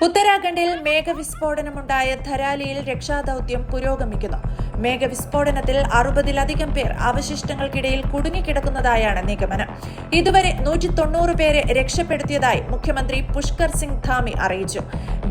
ഉത്തരാഖണ്ഡിൽ മേഘവിസ്ഫോടനമുണ്ടായ ധരാലിയിൽ രക്ഷാദൌത്യം പുരോഗമിക്കുന്നു. മേഘവിസ്ഫോടനത്തിൽ 60-ലധികം പേർ അവശിഷ്ടങ്ങൾക്കിടയിൽ കുടുങ്ങിക്കിടക്കുന്നതായാണ് നിഗമനം. ഇതുവരെ 190 പേരെ രക്ഷപ്പെടുത്തിയതായി മുഖ്യമന്ത്രി പുഷ്കർ സിംഗ് ധാമി അറിയിച്ചു.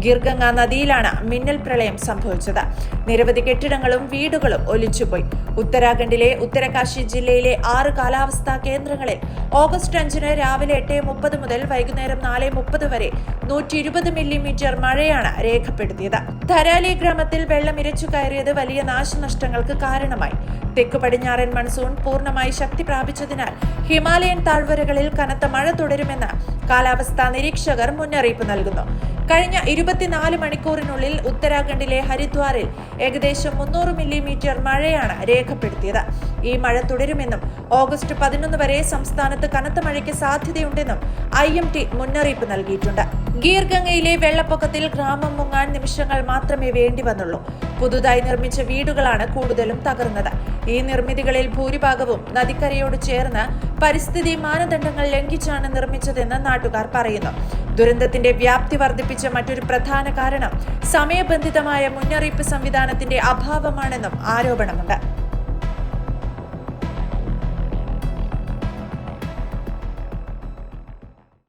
ഗിർഗംഗ നദിയിലാണ് മിന്നൽ പ്രളയം സംഭവിച്ചത്. നിരവധി കെട്ടിടങ്ങളും വീടുകളും ഒലിച്ചുപോയി. ഉത്തരാഖണ്ഡിലെ ഉത്തരകാശി ജില്ലയിലെ 6 കാലാവസ്ഥാ കേന്ദ്രങ്ങളിൽ ഓഗസ്റ്റ് 5 രാവിലെ 8:30 മുതൽ വൈകുന്നേരം 4:30 വരെ 120 മില്ലിമീറ്റർ മഴയാണ് രേഖപ്പെടുത്തിയത്. ധരാലി ഗ്രാമത്തിൽ വെള്ളം ഇരച്ചു കയറിയത് വലിയ നാശനഷ്ടങ്ങൾക്ക് കാരണമായി. തെക്കു പടിഞ്ഞാറൻ മൺസൂൺ പൂർണ്ണമായി ശക്തി പ്രാപിച്ചതിനാൽ ഹിമാലയൻ താഴ്വരകളിൽ കനത്ത മഴ തുടരുമെന്ന് കാലാവസ്ഥാ നിരീക്ഷകർ മുന്നറിയിപ്പ് നൽകുന്നു. കഴിഞ്ഞ 24 മണിക്കൂറിനുള്ളിൽ ഉത്തരാഖണ്ഡിലെ ഹരിദ്വാറിൽ ഏകദേശം 300 മില്ലിമീറ്റർ മഴയാണ് രേഖപ്പെടുത്തിയത്. ഈ മഴ തുടരുമെന്നും ഓഗസ്റ്റ് 11 വരെ സംസ്ഥാനത്ത് കനത്ത മഴയ്ക്ക് സാധ്യതയുണ്ടെന്നും IMD മുന്നറിയിപ്പ് നൽകിയിട്ടുണ്ട്. ഗീർഗംഗയിലെ വെള്ളപ്പൊക്കത്തിൽ ഗ്രാമം മുങ്ങാൻ നിമിഷങ്ങൾ മാത്രമേ വേണ്ടി വന്നുള്ളൂ. പുതുതായി നിർമ്മിച്ച വീടുകളാണ് കൂടുതലും തകർന്നത്. ഈ നിർമ്മിതികളിൽ ഭൂരിഭാഗവും നദിക്കരയോട് ചേർന്ന് പരിസ്ഥിതി മാനദണ്ഡങ്ങൾ ലംഘിച്ചാണ് നിർമ്മിച്ചതെന്ന് നാട്ടുകാർ പറയുന്നു. ദുരന്തത്തിന്റെ വ്യാപ്തി വർദ്ധിപ്പിച്ച മറ്റൊരു പ്രധാന കാരണം സമയബന്ധിതമായ മുന്നറിയിപ്പ് സംവിധാനത്തിന്റെ അഭാവമാണെന്നും ആരോപണമുണ്ട്.